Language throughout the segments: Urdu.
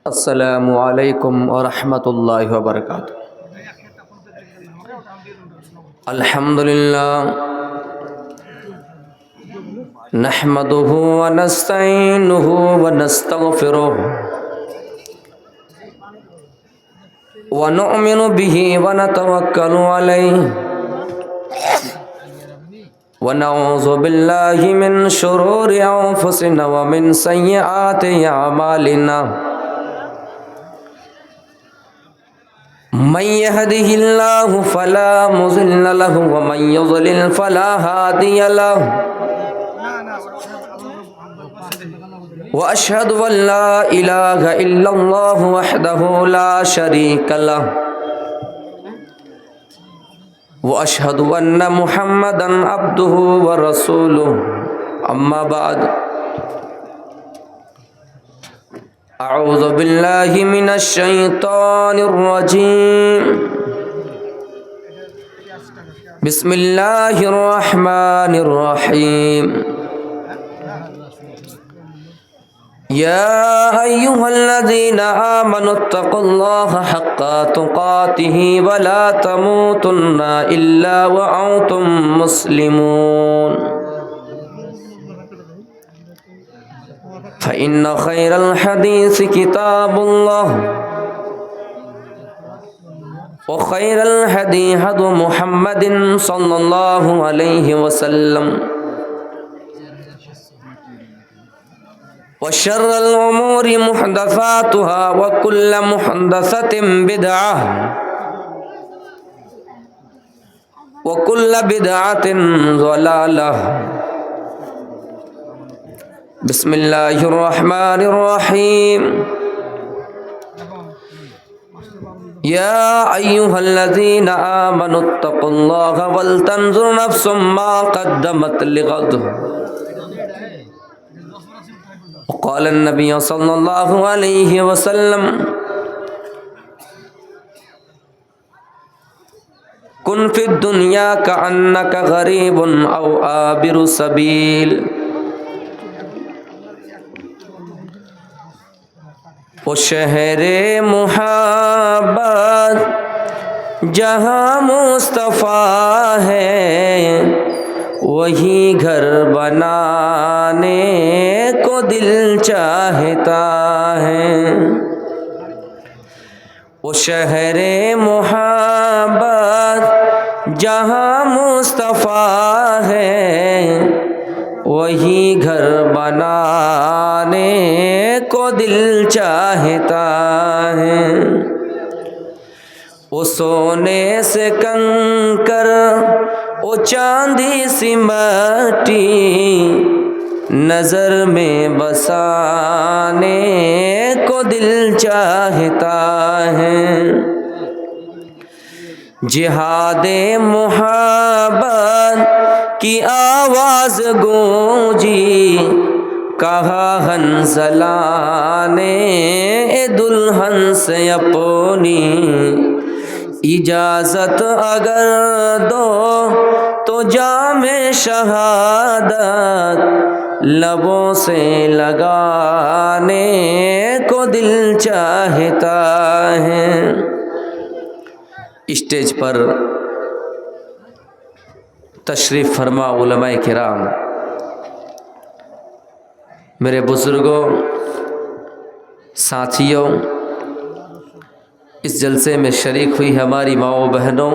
السلام علیکم ورحمۃ اللہ وبرکاتہ۔ الحمدللہ نحمدہ ونستعینہ ونستغفرہ ونؤمن بہ ونتوکل علیہ ونعوذ باللہ من شرور انفسنا ومن سیئات اعمالنا من يهده الله فلا مضل له ومن يضلل فلا هادي له وأشهد أن لا إله إلا الله وحده لا شريك له وأشهد أن محمدا عبده ورسوله أما بعد أعوذ بالله من الشيطان الرجيم بسم الله الرحمن الرحيم يا أيها الذين آمنوا اتقوا الله حق تقاته ولا تموتن إلا وأنتم مسلمون فإن خير الحديث كتاب الله وخير الهدي هدي محمد صلى الله عليه وسلم وشر الأمور محدثاتها وكل محدثة بدعة وكل بدعة ضلالة بسم اللہ الرحمن الرحیم یا ایہا الذین آمنوا اتقوا اللہ ولتنظر نفس ما قدمت لغد وقال النبی صلی اللہ علیہ وسلم کن فی الدنیا کأنک غریب او عابر سبیل وہ شہر محبت جہاں مصطفیٰ ہے وہی گھر بنانے کو دل چاہتا ہے وہ شہر محبت جہاں مصطفیٰ ہے وہی گھر بنانے کو دل چاہتا ہے وہ سونے سے کنکر وہ چاندی سی مٹی نظر میں بسانے کو دل چاہتا ہے جہاد محبت کی آواز گونجی کہا حنظلہ نے دلہن سے اپنی اجازت اگر دو تو جام شہادت لبوں سے لگانے کو دل چاہتا ہے۔ اسٹیج پر تشریف فرما علماء کرام، میرے بزرگوں، ساتھیوں، اس جلسے میں شریک ہوئی ہماری ماؤں بہنوں،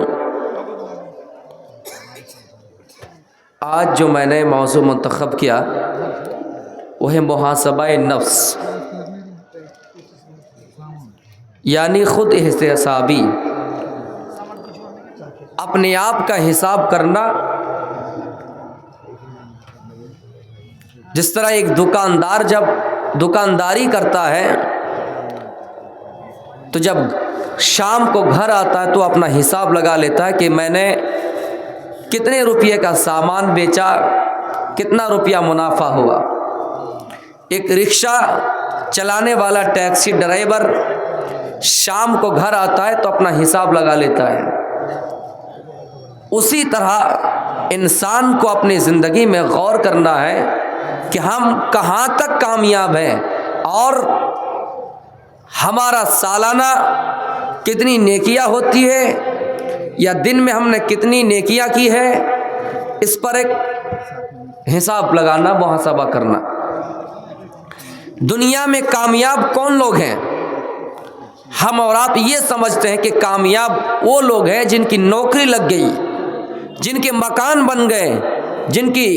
آج جو میں نے موضوع منتخب کیا وہ ہے محاسبہ نفس، یعنی خود احتسابی، اپنے آپ کا حساب کرنا۔ جس طرح ایک دکاندار جب دکانداری کرتا ہے تو جب شام کو گھر آتا ہے تو اپنا حساب لگا لیتا ہے کہ میں نے کتنے روپے کا سامان بیچا، کتنا روپیہ منافع ہوا۔ ایک رکشہ چلانے والا ٹیکسی ڈرائیور شام کو گھر آتا ہے تو اپنا حساب لگا لیتا ہے۔ اسی طرح انسان کو اپنی زندگی میں غور کرنا ہے کہ ہم کہاں تک کامیاب ہیں اور ہمارا سالانہ کتنی نیکیاں ہوتی ہے یا دن میں ہم نے کتنی نیکیاں کی ہے، اس پر ایک حساب لگانا، محاسبہ کرنا۔ دنیا میں کامیاب کون لوگ ہیں؟ ہم اور آپ یہ سمجھتے ہیں کہ کامیاب وہ لوگ ہیں جن کی نوکری لگ گئی، جن کے مکان بن گئے، جن کی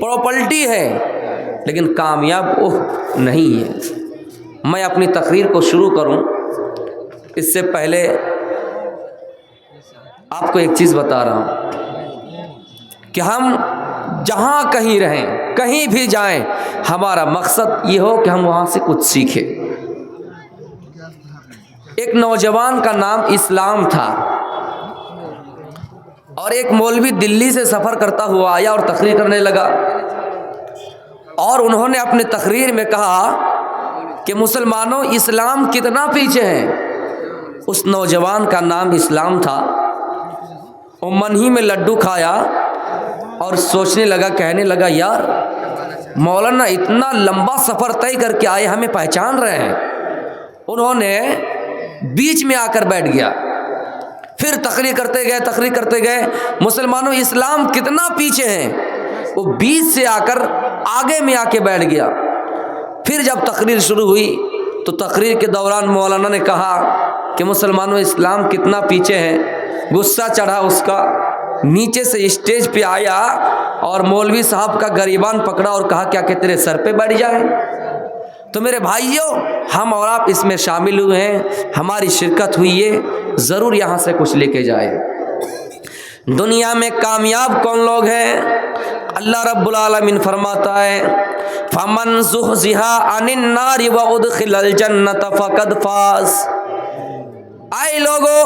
پراپرٹی ہے، لیکن کامیاب وہ نہیں ہے۔ میں اپنی تقریر کو شروع کروں اس سے پہلے آپ کو ایک چیز بتا رہا ہوں کہ ہم جہاں کہیں رہیں، کہیں بھی جائیں، ہمارا مقصد یہ ہو کہ ہم وہاں سے کچھ سیکھیں۔ ایک نوجوان کا نام اسلام تھا، اور ایک مولوی دلی سے سفر کرتا ہوا آیا اور تقریر کرنے لگا، اور انہوں نے اپنے تقریر میں کہا کہ مسلمانوں اسلام کتنا پیچھے ہیں۔ اس نوجوان کا نام اسلام تھا، وہ من ہی میں لڈو کھایا اور سوچنے لگا، کہنے لگا یار مولانا اتنا لمبا سفر طے کر کے آئے، ہمیں پہچان رہے ہیں۔ انہوں نے بیچ میں آ کر بیٹھ گیا، پھر تقریر کرتے گئے، مسلمانوں اسلام کتنا پیچھے ہیں۔ وہ بیچ سے آ کر آگے میں آ کے بیٹھ گیا۔ پھر جب تقریر شروع ہوئی تو تقریر کے دوران مولانا نے کہا کہ مسلمانوں اسلام کتنا پیچھے ہیں۔ غصہ چڑھا اس کا، نیچے سے اسٹیج پہ آیا اور مولوی صاحب کا گریبان پکڑا اور کہا کیا کہ تیرے سر پہ بیٹھ جائیں؟ تو میرے بھائیوں، ہم اور آپ اس میں شامل ہوئے ہیں، ہماری شرکت ہوئی ہے، ضرور یہاں سے کچھ لے کے جائیں۔ دنیا میں کامیاب کون لوگ ہیں؟ اللہ رب العالمین فرماتا ہے فَمَنْ زُحْزِحَ عَنِ النَّارِ وَأُدْخِلَ الْجَنَّةَ فَقَدْ فَازَ۔ اے لوگو،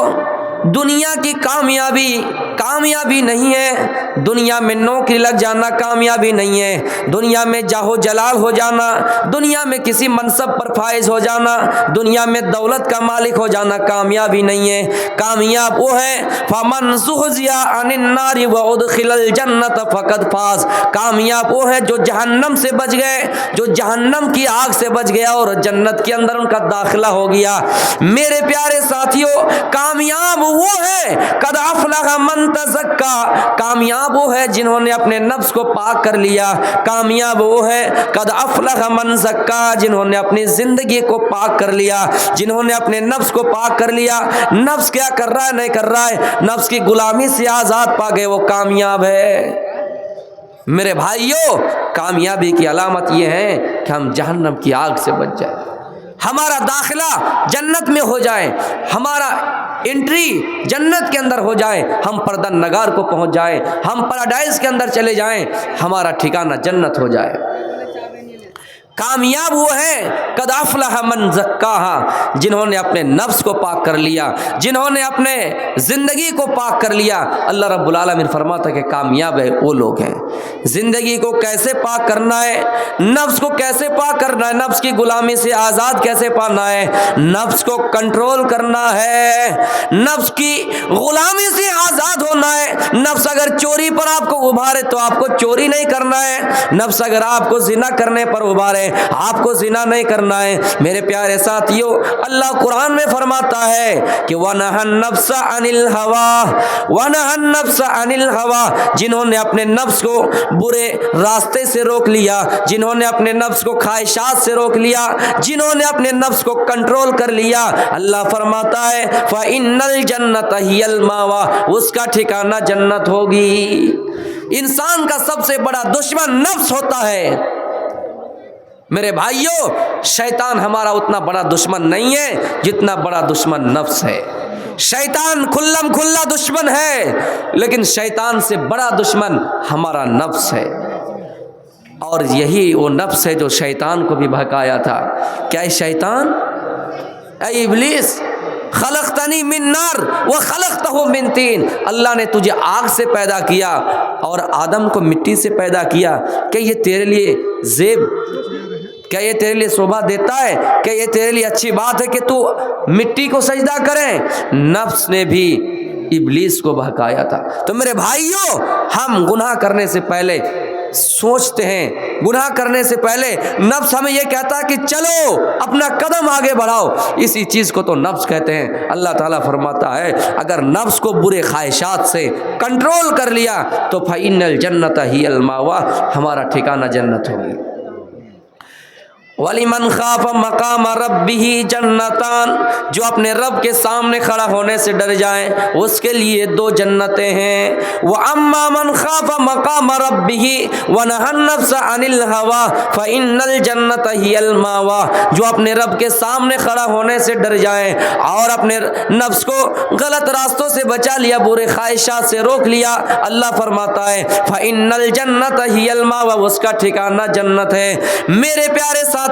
دنیا کی کامیابی نہیں ہے، دنیا میں نوکری لگ جانا کامیابی نہیں ہے، دنیا میں جاہ و جلال ہو جانا، دنیا میں کسی منصب پر فائز ہو جانا، دنیا میں دولت کا مالک ہو جانا کامیابی نہیں ہے۔ کامیاب وہ ہے فَمَنْ زُحْزِحَ عَنِ النَّارِ وَأُدْخِلَ الْجَنَّةَ فَقَدْ فَازَ۔ کامیاب وہ ہے جو جہنم سے بچ گئے، جو جہنم کی آگ سے بچ گیا اور جنت کے اندر ان کا داخلہ ہو گیا۔ میرے پیارے ساتھیوں، کامیاب وہ ہے قد افلح من تزکا، کامیاب وہ ہے جنہوں نے اپنے نفس کو پاک کر لیا۔ کامیاب وہ ہے قد افلح من زکا، جنہوں نے اپنی زندگی کو پاک کر لیا، جنہوں نے اپنے نفس کو پاک کر لیا۔ نفس کیا کر رہا ہے؟ نہیں کر رہا ہے، نفس کی غلامی سے آزاد پا گئے، وہ کامیاب ہے۔ میرے بھائیوں، کامیابی کی علامت یہ ہے کہ ہم جہنم کی آگ سے بچ جائیں، ہمارا داخلہ جنت میں ہو جائے، ہمارا انٹری جنت کے اندر ہو جائے، ہم پردہ نگار کو پہنچ جائیں، ہم پیراڈائز کے اندر چلے جائیں، ہمارا ٹھکانہ جنت ہو جائے۔ کامیاب وہ ہے قد افلح من زکاہا، جنہوں نے اپنے نفس کو پاک کر لیا، جنہوں نے اپنے زندگی کو پاک کر لیا۔ اللہ رب العالمین فرماتا ہے کہ کامیاب ہے وہ لوگ ہیں۔ زندگی کو کیسے پاک کرنا ہے، نفس کو کیسے پاک کرنا ہے، نفس کی غلامی سے آزاد کیسے پانا ہے، نفس کو کنٹرول کرنا ہے، نفس کی غلامی سے آزاد ہونا ہے۔ نفس اگر چوری پر آپ کو ابھارے تو آپ کو چوری نہیں کرنا ہے، نفس اگر آپ کو زنا کرنے پر ابھارے آپ کو زنا نہیں کرنا ہے۔ میرے پیارے ساتھیوں، اللہ قرآن میں فرماتا ہے کہ وَنَهَى النَّفْسَ عَنِ الْهَوَىٰ وَنَهَى النَّفْسَ عَنِ الْهَوَىٰ، جنہوں نے اپنے نفس کو برے راستے سے روک لیا، جنہوں نے اپنے نفس کو خواہشات سے روک لیا، جنہوں نے اپنے نفس کو کنٹرول کر لیا، اللہ فرماتا ہے فَإِنَّ الْجَنَّةَ هِيَ الْمَأْوَىٰ، اس کا ٹھکانہ جنت ہوگی۔ انسان کا سب سے بڑا دشمن نفس ہوتا ہے۔ میرے بھائیوں، شیطان ہمارا اتنا بڑا دشمن نہیں ہے جتنا بڑا دشمن نفس ہے۔ شیطان کھلم کھلا دشمن ہے، لیکن شیطان سے بڑا دشمن ہمارا نفس ہے، اور یہی وہ نفس ہے جو شیطان کو بھی بہکایا تھا۔ کیا ہے شیطان؟ اے ابلیس، خلقتنی من نار وخلقتہ من طین، اللہ نے تجھے آگ سے پیدا کیا اور آدم کو مٹی سے پیدا کیا، کہ یہ تیرے لیے زیب، کیا یہ تیرے لیے شوبھا دیتا ہے؟ کیا یہ تیرے لیے اچھی بات ہے کہ تو مٹی کو سجدہ کرے؟ نفس نے بھی ابلیس کو بہکایا تھا۔ تو میرے بھائیوں، ہم گناہ کرنے سے پہلے سوچتے ہیں گناہ کرنے سے پہلے نفس ہمیں یہ کہتا ہے کہ چلو اپنا قدم آگے بڑھاؤ، اسی چیز کو تو نفس کہتے ہیں۔ اللہ تعالیٰ فرماتا ہے اگر نفس کو برے خواہشات سے کنٹرول کر لیا تو فَإِنَّ الْجَنَّةَ هِيَ الْمَأْوَىٰ، ہمارا ٹھکانہ جنت ہوگی۔ وَلِمَنْ خَافَ مَقَامَ رَبِّهِ جَنَّتَانِ، جو اپنے رب کے سامنے کھڑا ہونے سے ڈر جائیں اس کے لیے 2 جنتیں ہیں۔ وَأَمَّا مَنْ خَافَ مَقَامَ رَبِّهِ وَنَهَى النَّفْسَ عَنِ الْهَوَىٰ فَإِنَّ الْجَنَّةَ هِيَ الْمَأْوَىٰ، جو اپنے رب کے سامنے کھڑا ہونے سے ڈر جائیں اور اپنے نفس کو غلط راستوں سے بچا لیا، برے خواہشات سے روک لیا، اللہ فرماتا ہے فَإِنَّ الْجَنَّةَ هِيَ الْمَأْوَىٰ، اس کا ٹھکانہ جنت ہے۔ میرے پیارے ساتھیوں،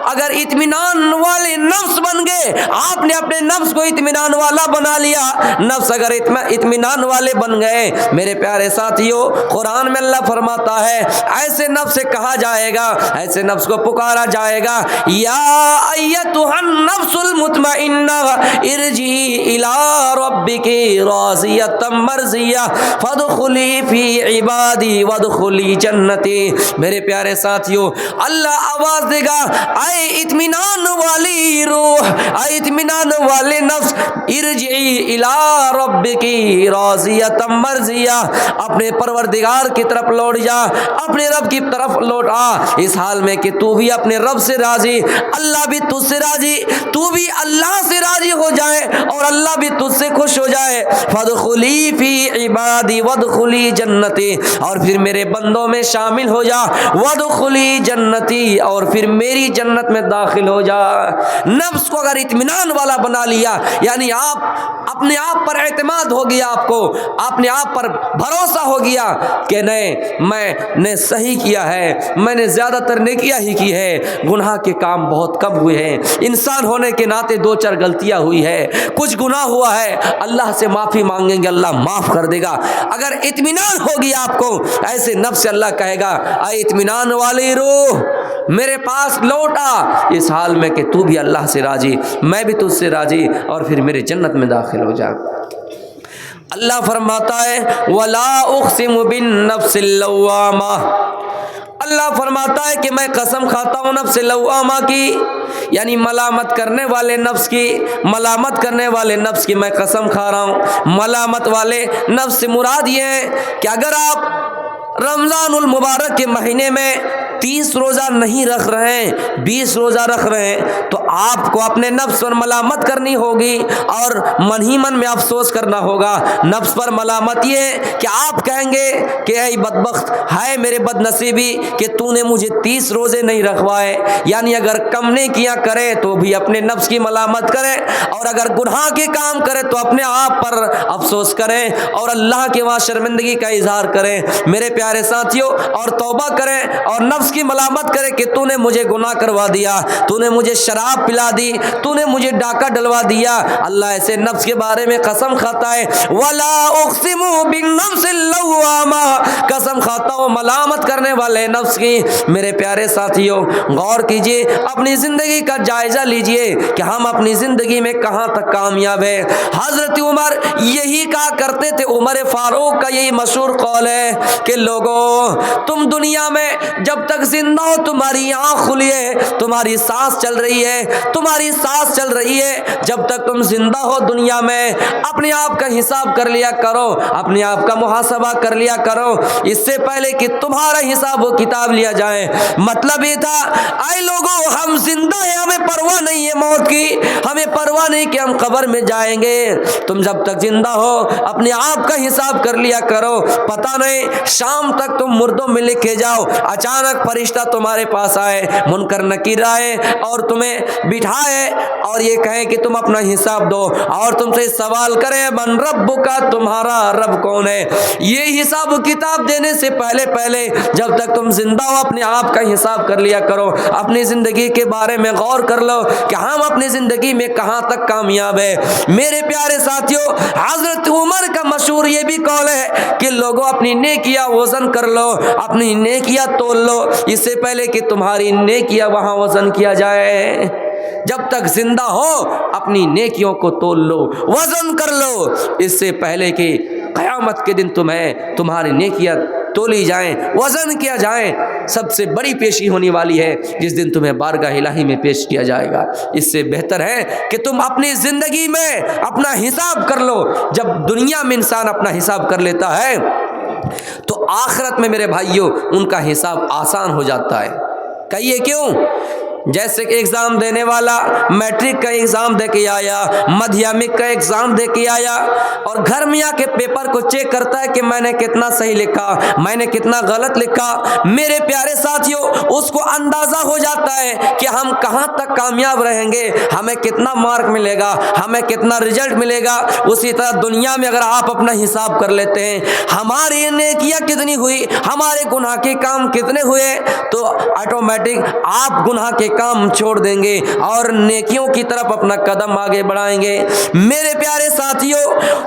اگر اطمینان والے نفس بن گئے، آپ نے اپنے نفس کو اطمینان والا بنا لیا، نفس اگر اطمینان والے بن گئے، میرے پیارے ساتھیوں، قرآن میں اللہ فرماتا ہے ایسے نفس سے کہا جائے گا، ایسے نفس کو پکارا جائے گا، یا ایتھا النفس المطمئنہ ارجعی الی ربک راضیۃ مرضیہ فادخلی فی عبادی وادخلی جنتی۔ میرے پیارے ساتھیوں، اللہ آواز دے گا اے اطمینان والی روح، اے اطمینان والے نفس، ارجعی الی ربک راضیۃ مرضیہ، اپنے پروردگار کی طرف لوٹ جا، اپنے رب کی طرف لوٹ آ، اس حال میں کہ تو بھی اپنے رب سے راضی، اللہ بھی تجھ سے راضی، تو بھی اللہ سے راضی ہو جائے اور اللہ بھی تجھ سے خوش ہو جائے۔ فادخلی فی عبادی وادخلی جنتی، اور پھر میرے بندوں میں شامل ہو جا، وادخلی جنتی، اور پھر میری جنت میں داخل ہو جا۔ نفس کو اگر اطمینان والا بنا لیا، یعنی آپ اپنے آپ پر اعتماد ہو گیا، آپ کو اپنے آپ پر بھروسہ ہو گیا کہ نہیں، میں نے صحیح کیا ہے، میں نے زیادہ تر نیکیاں ہی کی ہے، گناہ کے کام بہت کم ہوئے ہیں، انسان ہونے کے ناطے 2-4 غلطیاں ہوئی ہے، کچھ گناہ ہوا ہے، اللہ سے معافی مانگیں گے، اللہ معاف کر دے گا۔ اگر اطمینان ہوگی آپ کو، ایسے نفس سے اللہ کہے گا اے اطمینان والی روح میرے پاس لوٹا، اس حال میں کہ تو بھی اللہ سے راضی، میں بھی تجھ سے راضی، اور پھر میرے جنت میں داخل ہو جا۔ اللہ فرماتا ہے وَلَا أُقْسِمُ بِالنَّفْسِ اللَّوَّامَةِ، اللہ فرماتا ہے کہ میں قسم کھاتا ہوں نفس لوامہ کی، یعنی ملامت کرنے والے نفس کی، ملامت کرنے والے نفس کی میں قسم کھا رہا ہوں۔ ملامت والے نفس سے مراد یہ ہے کہ اگر آپ رمضان المبارک کے مہینے میں 30 روزہ نہیں رکھ رہے ہیں، 20 روزہ رکھ رہے ہیں، تو آپ کو اپنے نفس پر ملامت کرنی ہوگی اور من ہی من میں افسوس کرنا ہوگا۔ نفس پر ملامت یہ ہے کہ آپ کہیں گے کہ اے بدبخت، ہائے میرے بد نصیبی کہ تو نے مجھے 30 روزے نہیں رکھوائے، یعنی اگر کم نیکیاں کرے تو بھی اپنے نفس کی ملامت کرے، اور اگر گناہ کے کام کرے تو اپنے آپ پر افسوس کریں اور اللہ کے وہاں شرمندگی کا اظہار کریں۔ میرے پیارے ساتھیوں، اور توبہ کریں اور نفس کی ملامت کرے کہ تو نے مجھے گناہ کروا دیا، تو نے مجھے شراب پلا دی، تو نے مجھے ڈاکہ ڈلوا دیا۔ اللہ ایسے نفس کے بارے میں قسم کھاتا ہے وَلَا أُقْسِمُ بِالنَّفْسِ اللَّوَّامَةِ، قسم کھاتا ہوں ملامت کرنے والے نفس کی۔ میرے پیارے ساتھیوں، غور کیجئے، اپنی زندگی کا جائزہ لیجئے کہ ہم اپنی زندگی میں کہاں تک کامیاب ہیں۔ حضرت عمر یہی کہا کرتے تھے، عمر فاروق کا یہی مشہور قول ہے کہ لوگوں، تم دنیا میں جب تک زندہ ہو تمہاری آنکھ کھلی ہے، تمہاری سانس چل رہی ہے، تمہاری سانس چل رہی ہے، جب تک تم زندہ ہو دنیا میں اپنے آپ کا حساب کر لیا کرو، اپنے آپ کا محاسبہ کر لیا کرو، اس سے پہلے کہ تمہارا حساب و کتاب لیا جائے۔ مطلب یہ تھا اے لوگوں، ہم زندہ ہیں، ہمیں پرواہ نہیں ہے موت کی، ہمیں پرواہ نہیں کہ ہم قبر میں جائیں گے۔ تم جب تک زندہ ہو اپنے آپ کا حساب کر لیا کرو، پتہ نہیں شام تک تم مردوں میں لکھے جاؤ، اچانک فرشتہ تمہارے پاس آئے، منکر نکیر آئے اور تمہیں بٹھائے اور یہ کہیں کہ تم اپنا حساب دو، اور تم سے سوال کریں من ربک، تمہارا رب کون ہے۔ یہ حساب و کتاب دینے سے پہلے جب تک تم زندہ ہو اپنے آپ کا حساب کر لیا کرو، اپنی زندگی کے بارے میں غور کر لو کہ ہم اپنی زندگی میں کہاں تک کامیاب ہے۔ میرے پیارے ساتھیوں، حضرت عمر کا مشہور یہ بھی قول ہے کہ لوگوں اپنی نیکیاں وزن کر لو، اپنی نیکیاں تول لو، اس سے پہلے کہ تمہاری نیکیاں وہاں وزن کیا جائے۔ جب تک زندہ ہو اپنی نیکیوں کو تول لو، وزن کر لو، اس سے پہلے کہ قیامت کے دن تمہاری نیکیاں تولی جائیں, وزن کیا جائیں, سب سے بڑی پیشی ہونے والی ہے جس دن تمہیں بارگاہ الہی میں پیش کیا جائے گا. اس سے بہتر ہے کہ تم اپنی زندگی میں اپنا حساب کر لو. جب دنیا میں انسان اپنا حساب کر لیتا ہے تو آخرت میں میرے بھائیوں ان کا حساب آسان ہو جاتا ہے. کہیے کیوں؟ جیسے کہ ایگزام دینے والا میٹرک کا ایگزام دے کے آیا, مدھیامک کا ایگزام دے کے آیا, اور گھر میں آ کے پیپر کو چیک کرتا ہے کہ میں نے کتنا صحیح لکھا, میں نے کتنا غلط لکھا. میرے پیارے ساتھیوں, اس کو اندازہ ہو جاتا ہے کہ ہم کہاں تک کامیاب رہیں گے, ہمیں کتنا مارک ملے گا, ہمیں کتنا رزلٹ ملے گا. اسی طرح دنیا میں اگر آپ اپنا حساب کر لیتے ہیں ہماری نیکیاں کتنی ہوئی, ہمارے گناہ کے کام کتنے ہوئے, تو آٹومیٹک آپ گناہ کے کام چھوڑ دیں گے اور نیکیوں کی طرف اپنا قدم آگے بڑھائیں گے. میرے پیارے ساتھیوں,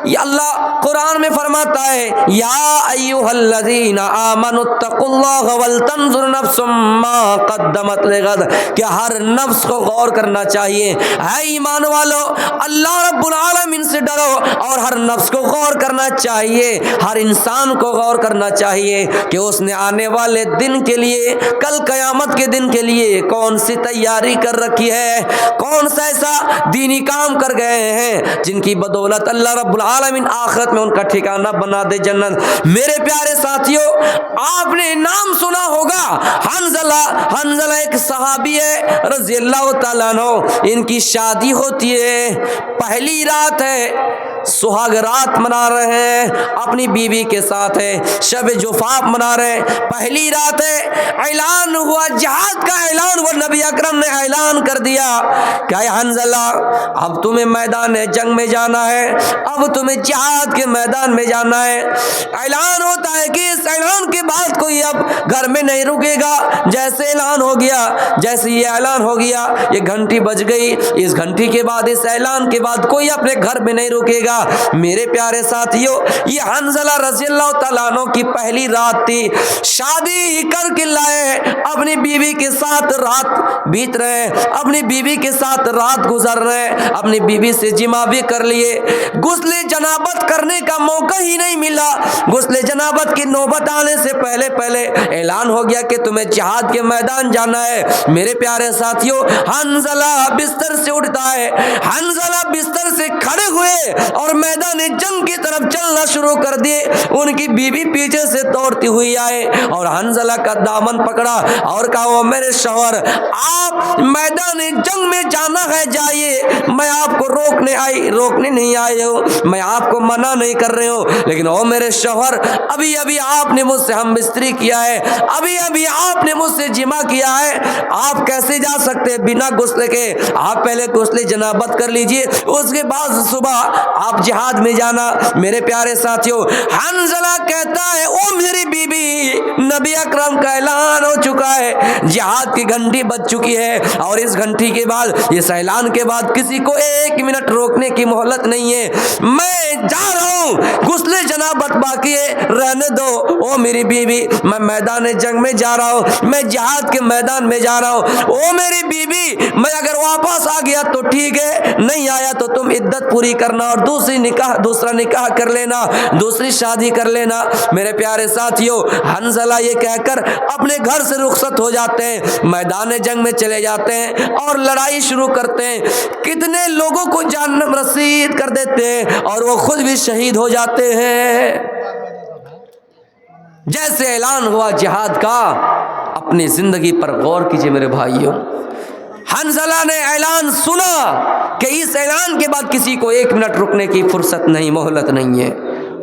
یہ اللہ قرآن میں فرماتا ہے یا ایھا الذین آمنوا اتقوا اللہ ولتنظر نفس ما قدمت لغد, کہ ہر نفس کو غور کرنا چاہیے. اے ایمان والو, اللہ رب العالمین سے ڈرو اور ہر نفس کو غور کرنا چاہیے, ہر انسان کو غور کرنا چاہیے کہ اس نے آنے والے دن کے لیے, کل قیامت کے دن کے لیے کون سی تیاری کر رکھی ہے, کون سا ایسا دینی کام کر گئے ہیں جن کی بدولت اللہ رب العالمین آخرت میں ان کا ٹھکانہ بنا دے جنت. میرے پیارے ساتھیوں, آپ نے نام سنا ہوگا حنظلہ ایک صحابی ہے رضی اللہ تعالیٰ عنہ. ان کی شادی ہوتی ہے, پہلی رات ہے, سہاگ رات منا رہے ہیں, اپنی بیوی کے ساتھ ہے, شب جفاف منا رہے ہیں, پہلی رات ہے, اعلان ہوا جہاد کا اعلان, وہ نبی اکرم نے اعلان کر دیا کہ اے حنظلہ اب تمہیں میدان جنگ میں جانا ہے, اب تمہیں جہاد کے میدان میں جانا ہے. اعلان ہوتا ہے کہ اس اعلان کے بعد کوئی اب گھر میں نہیں رکے گا. جیسے اعلان ہو گیا, جیسے یہ اعلان ہو گیا, یہ گھنٹی بج گئی, اس گھنٹی کے بعد, اس اعلان کے بعد کوئی اپنے گھر میں نہیں رکے گا. میرے پیارے ساتھیوں, یہ حنظلہ رضی اللہ تعالیٰ عنہ کی پہلی رات تھی, شادی کر کے لائے, اپنی بیوی کے ساتھ رات بیت رہے, اپنی بیوی کے ساتھ رات گزر رہے, اپنی بیوی سے جمع بھی کر لیے. غسل جنابت کرنے کا موقع ہی نہیں ملا. غسل جنابت کی نوبت آنے سے پہلے اعلان ہو گیا کہ تمہیں جہاد کے میدان جانا ہے. میرے پیارے ساتھیوں, حنظلہ بستر سے اٹھتا ہے, حنظلہ بستر سے کھڑے ہوئے اور میدان جنگ کی طرف چلنا شروع کر دیے. ان کی بیوی پیچھے سے دوڑتی ہوئی آئے اور حنظلہ کا دامن پکڑا اور کہا, وہ میرے شوہر, آپ میدان جنگ میں جانا ہے جائیے, میں آپ کو روکنے نہیں آئے ہوں, میں آپ کو منع نہیں کر رہے ہوں, لیکن او میرے شوہر, ابھی آپ نے مجھ سے ہم بستری کیا ہے, ابھی آپ نے مجھ سے جمع کیا ہے, آپ کیسے جا سکتے بنا غسل کے؟ آپ پہلے غسل جنابت کر لیجئے, اس کے بعد صبح آپ جہاد میں جانا. میرے پیارے ساتھیوں, حنظلہ کہتا ہے, او میری بیوی, نبی اکرم کا اعلان ہو چکا ہے, جہاد کی گھنٹی بج چکی ہے, اور اس گھنٹی کے بعد, اس اعلان کے بعد کسی کو ایک منٹ روکنے کی مہلت نہیں ہے, میں جا رہا ہوں, غسل جنابت باقی ہے, رہنے دو. او میری بیوی, میں میدان جنگ میں جا رہا ہوں, میں جہاد کے میدان میں جا رہا ہوں. او میری بیوی, میں اگر واپس آ گیا تو ٹھیک ہے, نہیں آیا تو تم عدت پوری کرنا اور دوسرا نکاح کر لینا, دوسری شادی کر لینا. میرے پیارے ساتھیوں, حنظلہ یہ کہہ کر اپنے گھر سے رخصت ہو جاتے ہیں, میدان جنگ میں چلے جاتے ہیں اور لڑائی شروع کرتے ہیں. کتنے لوگوں کو جہنم رسید کر دیتے ہیں اور وہ خود بھی شہید ہو جاتے ہیں. جیسے اعلان ہوا جہاد کا, اپنی زندگی پر غور کیجئے میرے بھائیوں. حنظلہ نے اعلان سنا کہ اس اعلان کے بعد کسی کو ایک منٹ رکنے کی فرصت نہیں, مہلت نہیں ہے,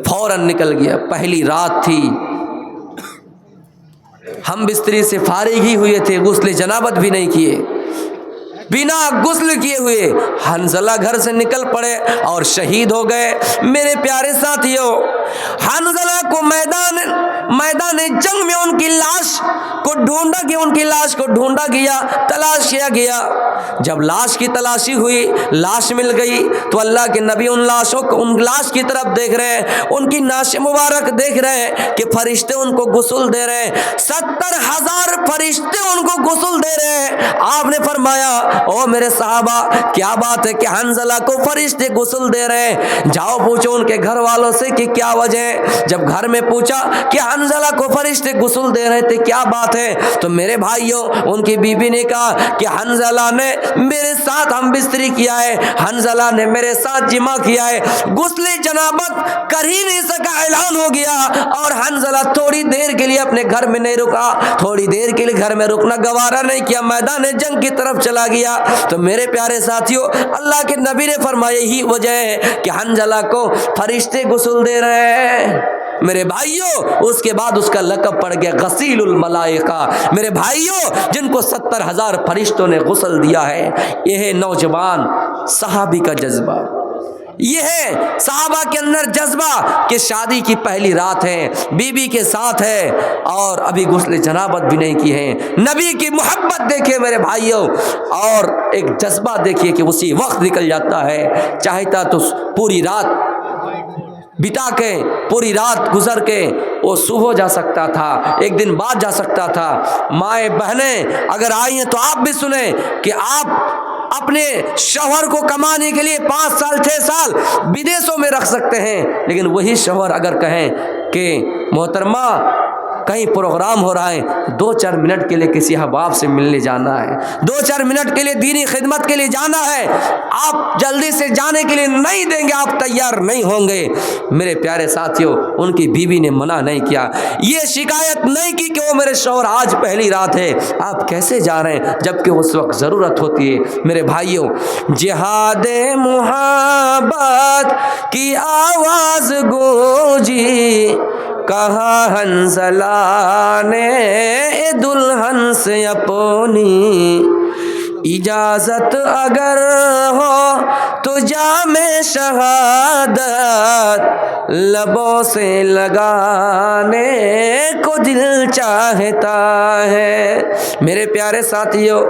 فوراً نکل گیا. پہلی رات تھی, ہم بستری سے فارغ ہی ہوئے تھے, غسل جنابت بھی نہیں کیے, بنا غسل کیے ہوئے حنظلہ گھر سے نکل پڑے اور شہید ہو گئے. میرے پیارے ساتھیوں, حنظلہ کو میدان جنگ میں ان کی لاش کو ڈھونڈا گیا, تلاش کیا گیا. جب لاش کی تلاشی ہوئی, لاش مل گئی, تو اللہ کے نبی ان لاش کی طرف دیکھ رہے ہیں, ان کی ناش مبارک دیکھ رہے ہیں کہ فرشتے ان کو غسل دے رہے ہیں, 70,000 فرشتے ان کو غسل دے رہے ہیں. آپ نے فرمایا, او میرے صحابہ, کیا بات ہے کہ حنظلہ کو فرشتے غسل دے رہے ہیں؟ جاؤ پوچھو ان کے گھر والوں سے کہ کیا وجہ ہے. جب گھر میں پوچھا کہ حنزلہ کو فرشتے غسل دے رہے تھے، کیا بات ہے؟ تو میرے بھائیوں ان کی بیوی نے کہا کہ حنزلہ نے میرے ساتھ ہم بستری کیا ہے، حنزلہ نے میرے ساتھ جمع کیا ہے، غسل جنابت کر ہی نہیں سکا، اعلان ہو گیا، اور حنزلہ تھوڑی دیر کے لیے اپنے گھر میں نہیں رکا، تھوڑی دیر کے لیے گھر میں رکنا گوارا نہیں کیا، میدان جنگ کی طرف چلا گیا۔ تو میرے پیارے ساتھیوں، اللہ کے نبی نے فرمایا یہی وجہ ہے کہ حنزلہ کو فرشتے غسل دے رہے ہیں۔ میرے بھائیوں اس کے بعد اس کا لقب پڑ گیا غسیل الملائکہ۔ میرے بھائیوں جن کو 70,000 فرشتوں نے غسل دیا ہے، یہ ہے نوجوان صحابی کا جذبہ، یہ ہے صحابہ کے اندر جذبہ کہ شادی کی پہلی رات ہے، بیوی کے ساتھ ہے اور ابھی غسل جنابت بھی نہیں کی ہے۔ نبی کی محبت دیکھیے میرے بھائیوں، اور ایک جذبہ دیکھیے کہ اسی وقت نکل جاتا ہے، چاہتا تو پوری رات بتا کے، پوری رات گزر کے وہ صبح جا سکتا تھا، ایک دن بعد جا سکتا تھا۔ مائیں بہنیں اگر آئی ہیں تو آپ بھی سنیں کہ آپ اپنے شوہر کو کمانے کے لیے 5 سال 6 سال بدیسوں میں رکھ سکتے ہیں، لیکن وہی شوہر اگر کہیں کہ محترمہ کہیں پروگرام ہو رہا ہے، 2-4 منٹ کے لیے کسی احباب سے ملنے جانا ہے، 2-4 منٹ کے لیے دینی خدمت کے لیے جانا ہے، آپ جلدی سے جانے کے لیے نہیں دیں گے، آپ تیار نہیں ہوں گے۔ میرے پیارے ساتھیوں ان کی بیوی نے منع نہیں کیا، یہ شکایت نہیں کی کہ وہ میرے شوہر آج پہلی رات ہے، آپ کیسے جا رہے ہیں جبکہ اس وقت ضرورت ہوتی ہے۔ میرے بھائیوں جہاد محبت کی آواز گونجی، کہا حنزلہ نے دلہن سے اپنی، اجازت اگر ہو تو جام شہادت لبوں سے لگانے کو دل چاہتا ہے۔ میرے پیارے ساتھیوں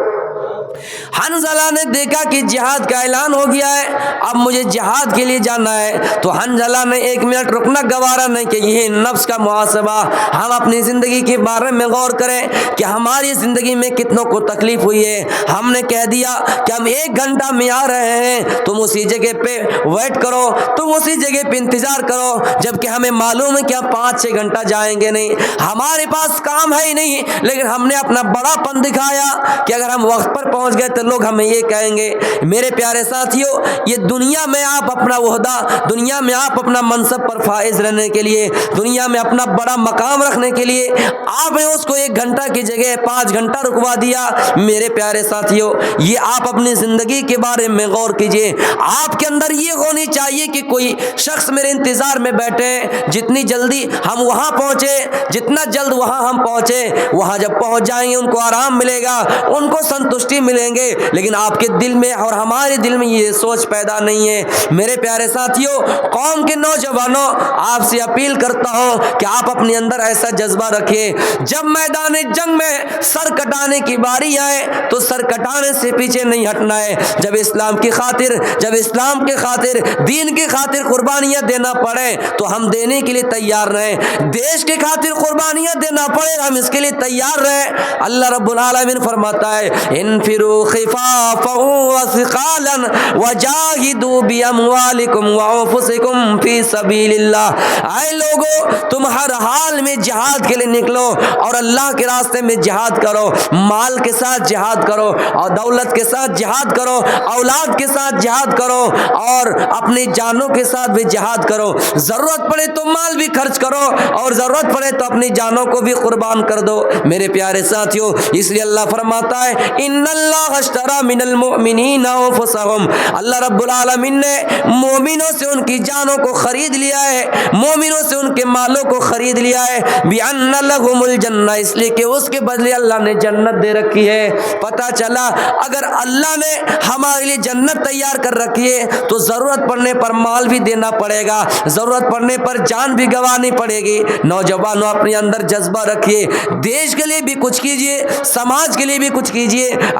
حنزلہ نے دیکھا کہ جہاد کا اعلان ہو گیا ہے، اب مجھے جہاد کے لیے جانا ہے، تو حنزلہ نے 1 منٹ رکنا گوارا نہیں کہ یہ نفس کا محاسبہ، ہم اپنی زندگی کے بارے میں غور کریں کہ ہماری زندگی میں کتنوں کو تکلیف ہوئی ہے۔ ہم نے کہہ دیا کہ ہم 1 گھنٹہ میں آ رہے ہیں، تم اسی جگہ پہ ویٹ کرو، تم اسی جگہ پہ انتظار کرو، جبکہ ہمیں معلوم ہے کہ ہم 5-6 گھنٹہ جائیں گے نہیں، ہمارے پاس کام ہے ہی نہیں، لیکن ہم نے اپنا بڑا پن دکھایا کہ اگر ہم وقت پر پہنچ گئے تو لوگ ہمیں یہ کہیں گے۔ میرے پیارے ساتھیوں یہ دنیا میں آپ اپنا عہدہ، دنیا میں آپ اپنا منصب پر فائز رہنے کے لیے، دنیا میں اپنا بڑا مقام رکھنے کے لیے آپ نے اس کو 1 گھنٹہ کی جگہ 5 گھنٹہ رکوا دیا۔ میرے پیارے ساتھیوں یہ آپ اپنی زندگی کے بارے میں غور کیجئے، آپ کے اندر یہ ہونی چاہیے کہ کوئی شخص میرے انتظار میں بیٹھے، جتنی جلدی ہم وہاں پہنچے، جتنا جلد وہاں ہم پہنچے، وہاں جب پہنچ جائیں گے ان کو آرام ملے گا، ان کو سنتشٹی ملیں گے، لیکن آپ کے دل میں اور ہمارے دل میں یہ سوچ پیدا نہیں ہے۔ میرے پیارے ساتھیوں قوم کے نوجوانوں آپ سے اپیل کرتا ہوں کہ آپ اپنے اندر ایسا جذبہ رکھیے، جب میدان جنگ میں سر کٹانے کی باری آئے تو سر کٹانے سے پیچھے نہیں ہٹنا ہے، جب اسلام کی خاطر، جب اسلام کے خاطر، دین کی خاطر قربانیاں دینا پڑے تو ہم دینے کے لیے تیار رہیں، دیش کے خاطر قربانیاں دینا پڑے ہم اس کے لیے تیار رہیں۔ اللہ رب العالمین فرماتا ہے انفروا خفافا وثقالا وجاہدوا باموالکم وانفسکم فی سبیل اللہ۔ اے لوگو تم ہر حال میں جہاد کے لیے نکلو اور اللہ کے راستے میں جہاد کرو، مال کے ساتھ جہاد کرو اور دولت کے ساتھ جہاد کرو، اولاد کے ساتھ جہاد کرو اور اپنی جانوں کے ساتھ بھی جہاد کرو، ضرورت پڑے تو مال بھی خرچ کرو اور ضرورت پڑے تو اپنی جانوں کو بھی قربان کر دو۔ میرے پیارے ساتھیوں اس لیے اللہ فرماتا ہے ان اللہ اشترى من المؤمنین انفسهم، اللہ رب العالمین نے مومنوں سے ان کی جانوں کو خرید لیا ہے، مومنوں سے ان کے مالوں کو خرید لیا ہے، بأن لهم الجنہ، اس لیے کہ اس کے بدلے اللہ نے جنت دے رکھی ہے۔ پتہ چلا اگر اللہ نے ہمارے لیے جنت تیار کر رکھی ہے تو ضرورت پڑنے پر مال بھی دینا پڑے گا، ضرورت پڑنے پر جان بھی گنوانی پڑے گی۔ نوجوانوں اپنے اندر جذبہ رکھیے، دیش کے لیے بھی کچھ کیجیے، سماج کے لیے بھی کچھ کیجیے۔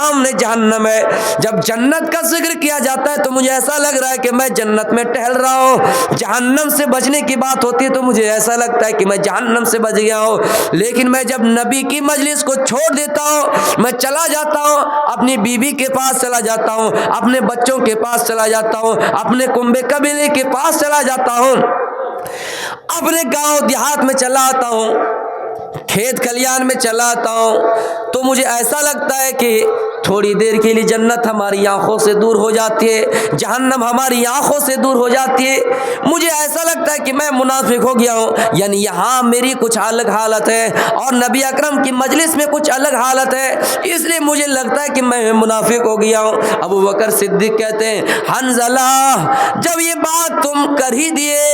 سامنے جہنم ہے. جب جنت کا ذکر کیا جاتا ہے تو مجھے ایسا لگ رہا ہے کہ میں جنت میں ٹہل رہا ہوں. جہنم سے بچنے کی بات ہوتی ہے تو مجھے ایسا لگتا ہے کہ میں جہنم سے بچ گیا ہوں. لیکن میں جب نبی کی مجلس کو چھوڑ دیتا ہوں, میں چلا جاتا ہوں, اپنی بیوی کے پاس چلا جاتا ہوں, اپنے بچوں کے پاس چلا جاتا ہوں, اپنے کنبے قبیلے کے پاس چلا جاتا ہوں, اپنے گاؤں دیہات میں چلا آتا ہوں, کھیت کھلیان میں چلا آتا ہوں, تو مجھے ایسا لگتا ہے کہ تھوڑی دیر کے لیے جنت ہماری آنکھوں سے دور ہو جاتی ہے, جہنم ہماری آنکھوں سے دور ہو جاتی ہے. مجھے ایسا لگتا ہے کہ میں منافق ہو گیا ہوں, یعنی یہاں میری کچھ الگ حالت ہے اور نبی اکرم کی مجلس میں کچھ الگ حالت ہے, اس لیے مجھے لگتا ہے کہ میں منافق ہو گیا ہوں. ابو بکر صدیق کہتے ہیں, حنظلہ جب یہ بات تم کر ہی دیے,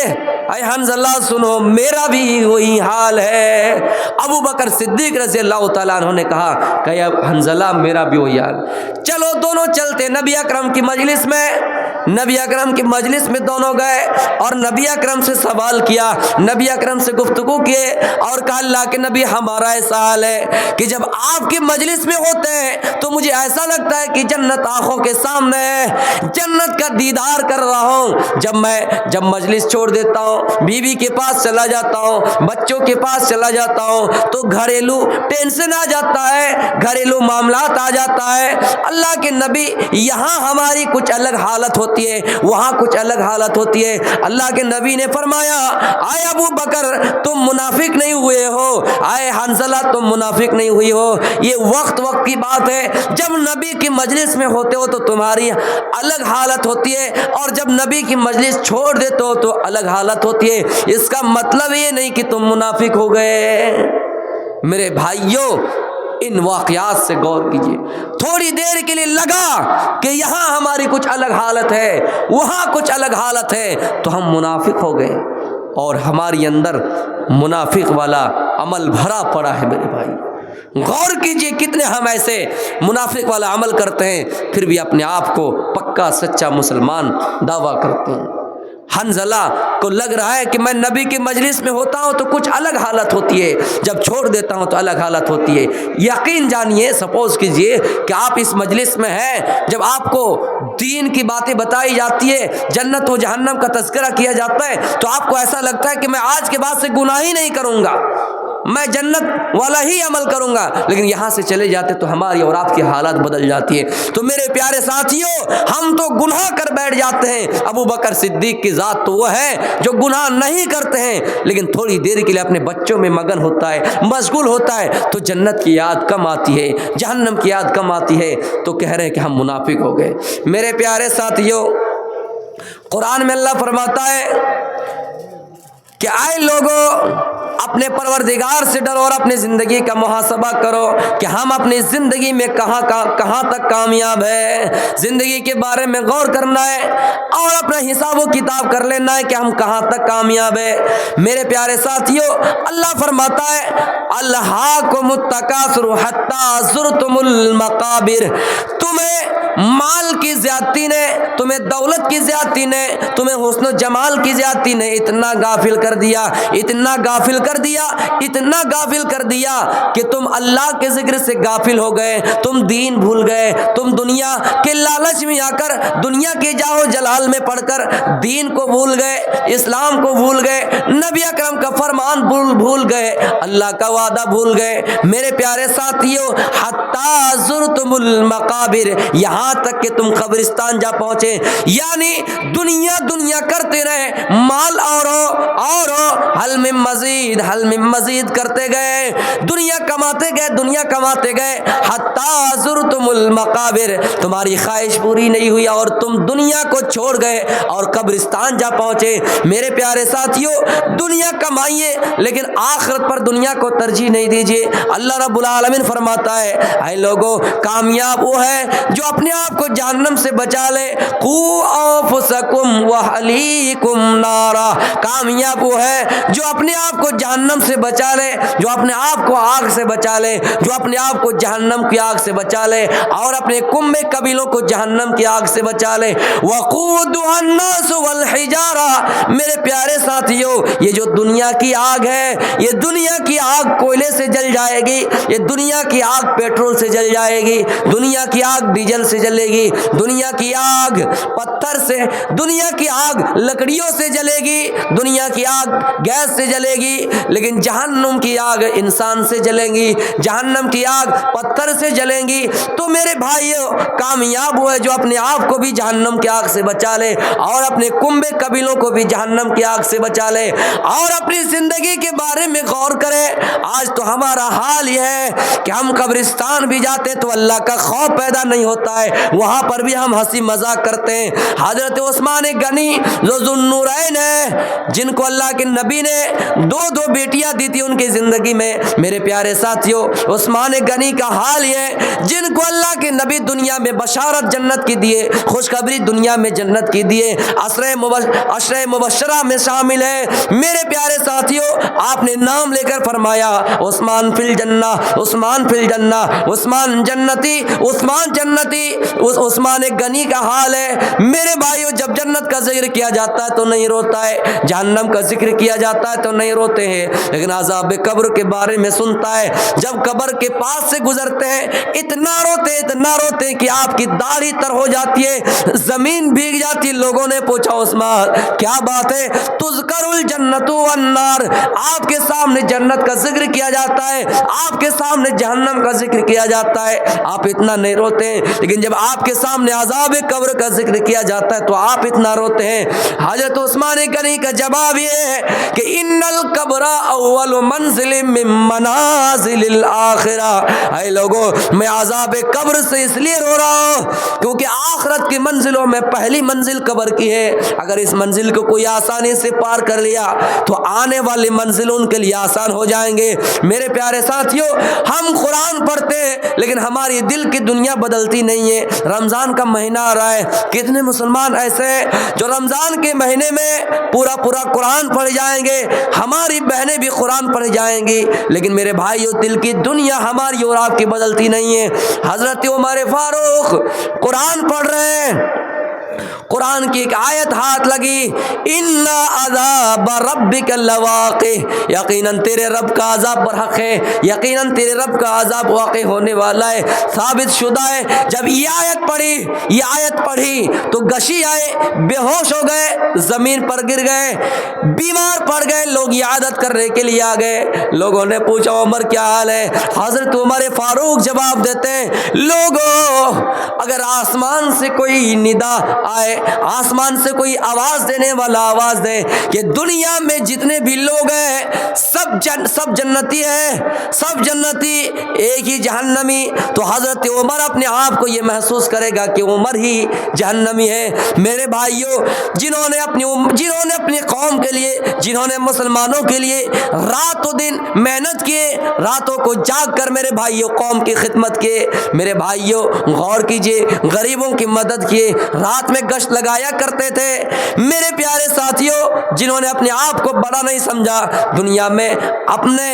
اے حنظلہ سنو میرا بھی وہی حال ہے. ابو بکر صدیق رضی اللہ تعالیٰ عنہ نے کہا کہ حنظلہ میرا بھی وہی حال. چلو دونوں چلتے نبی اکرم کی مجلس میں. نبی اکرم کی مجلس میں دونوں گئے اور نبی اکرم سے سوال کیا, نبی اکرم سے گفتگو کیے اور کہا اللہ کے نبی ہمارا ایسا حال ہے کہ جب آپ کی مجلس میں ہوتے ہیں تو مجھے ایسا لگتا ہے کہ جنت آنکھوں کے سامنے ہے, جنت کا دیدار کر رہا ہوں. جب مجلس چھوڑ دیتا ہوں, بیوی کے پاس چلا جاتا ہوں, بچوں کے پاس چلا جاتا ہوں تو گھریلو ٹینشن آ جاتا ہے, گھریلو معاملات آ جاتا ہے. اللہ کے نبی یہاں ہماری کچھ الگ حالت ہوتی ہے, وہاں کچھ الگ حالت ہوتی ہے. اللہ کے نبی نے فرمایا اے ابو بکر تم منافق نہیں ہوئے ہو, اے حنظلہ تم منافق نہیں ہوئی ہو. یہ وقت کی بات ہے, جب نبی کی مجلس میں ہوتے ہو تو تمہاری الگ حالت ہوتی ہے اور جب نبی کی مجلس چھوڑ دیتے ہو تو الگ حالت ہوتی ہے. اس کا مطلب یہ نہیں کہ تم منافق ہو گئے. میرے بھائیوں ان واقعات سے غور کیجیے. تھوڑی دیر کے لیے لگا کہ یہاں ہماری کچھ الگ حالت ہے, وہاں کچھ الگ حالت ہے, تو ہم منافق ہو گئے اور ہماری اندر منافق والا عمل بھرا پڑا ہے. میرے بھائی غور کیجئے کتنے ہم ایسے منافق والا عمل کرتے ہیں پھر بھی اپنے آپ کو پکا سچا مسلمان دعویٰ کرتے ہیں. حنظلہ کو لگ رہا ہے کہ میں نبی کی مجلس میں ہوتا ہوں تو کچھ الگ حالت ہوتی ہے, جب چھوڑ دیتا ہوں تو الگ حالت ہوتی ہے. یقین جانیے, سپوز کیجئے کہ آپ اس مجلس میں ہیں, جب آپ کو دین کی باتیں بتائی جاتی ہے, جنت و جہنم کا تذکرہ کیا جاتا ہے, تو آپ کو ایسا لگتا ہے کہ میں آج کے بعد سے گناہ ہی نہیں کروں گا, میں جنت والا ہی عمل کروں گا. لیکن یہاں سے چلے جاتے تو ہماری اور آپ کی حالات بدل جاتی ہے. تو میرے پیارے ساتھیوں, ہم تو گناہ کر بیٹھ جاتے ہیں. ابو بکر صدیق کی ذات تو وہ ہے جو گناہ نہیں کرتے ہیں, لیکن تھوڑی دیر کے لیے اپنے بچوں میں مگن ہوتا ہے, مشغول ہوتا ہے, تو جنت کی یاد کم آتی ہے, جہنم کی یاد کم آتی ہے, تو کہہ رہے ہیں کہ ہم منافق ہو گئے. میرے پیارے ساتھیوں, قرآن میں اللہ فرماتا ہے کہ اے لوگوں اپنے پروردگار سے ڈرو اور اپنی زندگی کا محاسبہ کرو کہ ہم اپنی زندگی میں کہاں تک کامیاب ہے. زندگی کے بارے میں غور کرنا ہے اور اپنا حساب و کتاب کر لینا ہے کہ ہم کہاں تک کامیاب ہے. میرے پیارے ساتھیوں, اللہ فرماتا ہے الہاکم التکاثر حتی زرتم المقابر. تمہیں مال کی زیادتی نے, تمہیں دولت کی زیادتی نے, تمہیں حسن و جمال کی زیادتی نے اتنا غافل کر دیا, اتنا غافل کر دیا, اتنا غافل کر دیا کہ تم اللہ کے ذکر سے غافل ہو گئے, تم دین بھول گئے, تم دنیا کے لالچ میں آ کر, دنیا کے جاہو جلال میں پڑھ کر دین کو بھول گئے, اسلام کو بھول گئے, نبی اکرم کا فرمان بھول گئے, اللہ کا وعدہ بھول گئے. میرے پیارے ساتھیوں, حتی زرتم المقابر, یہاں تک کہ تم قبرستان جا پہنچے, یعنی دنیا کرتے رہے, مال اور حل من مزید کرتے گئے, دنیا کماتے گئے, حتی زرتم المقابر, تمہاری خواہش پوری نہیں ہوئی اور تم دنیا کو چھوڑ گئے اور قبرستان جا پہنچے. میرے پیارے ساتھیوں, دنیا کمائیے لیکن آخرت پر دنیا کو ترجیح نہیں دیجیے. اللہ رب العالمین فرماتا ہے اے لوگوں, کامیاب وہ ہے جو اپنے آپ کو جہنم سے بچا لے، قو انفسکم واہلیکم نارا، کامیاب وہ ہے جو اپنے آپ کو جہنم سے بچا لے، جو اپنے آپ کو آگ سے بچا لے، جو اپنے آپ کو جہنم کی آگ سے بچا لے اور اپنے کنبے قبیلوں کو جہنم کی آگ سے بچا لے۔ وقودها الناس والحجارہ، میرے پیارے ساتھیو، یہ جو دنیا کی آگ ہے، یہ دنیا کی آگ کوئلے سے جل جائے گی، یہ دنیا کی آگ پیٹرول سے جل جائے گی، دنیا کی آگ ڈیزل سے جلے گی، دنیا کی آگ پتھر سے، دنیا کی آگ لکڑیوں سے جلے گی، دنیا کی آگ گیس سے جلے گی، لیکن جہنم کی آگ انسان سے جلیں گی، جہنم کی آگ پتھر سے جلیں گی۔ تو میرے بھائیو، کامیاب وہ ہے جو اپنے آپ کو بھی جہنم کی آگ سے بچا لے اور اپنے کنبے قبیلوں کو بھی جہنم کی آگ سے بچا لے اور اپنی زندگی کے بارے میں غور کرے۔ آج تو ہمارا حال یہ ہے کہ ہم قبرستان بھی جاتے تو اللہ کا خوف پیدا نہیں ہوتا ہے، وہاں پر بھی ہم ہنسی مذاق کرتے ہیں۔ حضرت عثمان غنی جو ذو النورین ہے، جن کو اللہ کے نبی نے دو بیٹیاں دی تھی ان کی زندگی میں، میرے پیارے ساتھیوں، عثمان غنی کا حال یہ ہے جن کو اللہ کے نبی دنیا میں بشارت جنت کی دیے، خوشخبری دنیا میں جنت کی دیے، عشرہ مبشرہ میں شامل ہے۔ میرے پیارے ساتھیوں، آپ نے نام لے کر فرمایا عثمان فی الجنہ، عثمان فی الجنہ، عثمان جنتی، عثمان جنتی۔ عثمان غنی کا حال ہے میرے بھائیوں، جب جنت کا ذکر کیا جاتا ہے تو نہیں روتا ہے، جہنم کا ذکر کیا جاتا ہے تو نہیں روتے ہیں، لیکن عذاب قبر کے بارے میں سنتا ہے، جب قبر کے پاس سے گزرتے ہیں اتنا روتے کہ آپ کی داڑھی تر ہو جاتی ہے، زمین بھیگ جاتی ہے۔ لوگوں نے پوچھا عثمان کیا بات ہے؟ تذکر الجنت والنار، آپ کے سامنے جنت کا ذکر کیا جاتا ہے، آپ کے سامنے جہنم کا ذکر کیا جاتا ہے، آپ اتنا نہیں روتے ہیں، لیکن جب آپ کے سامنے عذاب قبر کا ذکر کیا جاتا ہے تو آپ اتنا روتے ہیں۔ حضرت عثمان غنی کا جواب یہ ہے کہ ان القبر اول منزل من منازل الاخرہ، اے لوگوں، میں عذاب قبر سے اس لیے رو رہا ہوں کیونکہ آخرت کی منزلوں میں پہلی منزل قبر کی ہے، اگر اس منزل کو کوئی آسانی سے پار کر لیا تو آنے والی منزل ان کے لیے آسان ہو جائیں گے۔ میرے پیارے ساتھیوں، ہم قرآن پڑھتے ہیں لیکن ہماری دل کی دنیا بدلتی نہیں ہے۔ رمضان کا مہینہ آ رہا ہے، کتنے مسلمان ایسے ہیں جو رمضان کے مہینے میں پورا قرآن پڑھ جائیں گے، ہماری بہنیں بھی قرآن پڑھ جائیں گی، لیکن میرے بھائیوں، دل کی دنیا ہماری اور آپ کی بدلتی نہیں ہے۔ حضرت عمر فاروق قرآن پڑھ رہے ہیں، قرآن کی ایک آیت ہاتھ لگی، ان عذاب ربک لواقع، یقیناً تیرے رب کا عذاب برحق ہے، یقیناً تیرے رب کا عذاب واقع ہونے والا ہے، ثابت شدہ ہے۔ جب یہ آیت پڑھی تو غشی آئے، بے ہوش ہو گئے، زمین پر گر گئے، بیمار پڑ گئے، لوگ عیادت کرنے کے لیے آ گئے۔ لوگوں نے پوچھا عمر کیا حال ہے؟ حضرت عمر فاروق جواب دیتے ہیں، لوگوں، اگر آسمان سے کوئی ندا آئے، آسمان سے کوئی آواز دینے والا آواز دے کہ دنیا میں جتنے بھی لوگ ہیں سب جنتی ہیں، سب جنتی، ایک ہی جہنمی، تو حضرت عمر اپنے آپ کو یہ محسوس کرے گا کہ عمر ہی جہنمی ہے۔ میرے بھائیوں، جنہوں نے اپنی قوم کے لیے، جنہوں نے مسلمانوں کے لیے رات و دن محنت کیے، راتوں کو جاگ کر میرے بھائیوں قوم کی خدمت کیے، میرے بھائیوں غور کیجئے، غریبوں کی مدد کیے، رات میں گشت لگایا کرتے تھے۔ میرے پیارے ساتھیوں، جنہوں نے اپنے آپ کو بڑا نہیں سمجھا، دنیا میں اپنے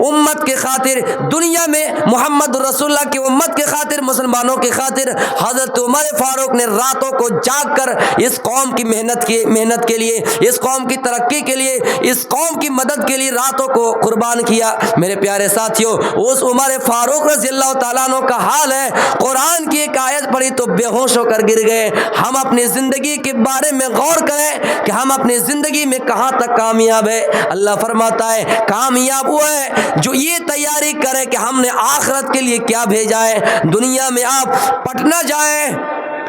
امت کے خاطر، دنیا میں محمد رسول اللہ کی امت کے خاطر، مسلمانوں کی خاطر، حضرت عمر فاروق نے راتوں کو جاگ کر اس قوم کی محنت کے لیے، اس قوم کی ترقی کے لیے، اس قوم کی مدد کے لیے راتوں کو قربان کیا۔ میرے پیارے ساتھیوں، اس عمر فاروق رضی اللہ تعالیٰ عنہ کا حال ہے، قرآن کی ایک آیت پڑھی تو بے ہوش ہو کر گر گئے۔ ہم اپنی زندگی کے بارے میں غور کریں کہ ہم اپنی زندگی میں کہاں تک کامیاب ہے۔ اللہ فرماتا ہے کامیاب وہ ہے جو یہ تیاری کرے کہ ہم نے آخرت کے لیے کیا بھیجا ہے۔ دنیا میں آپ پٹنہ جائیں،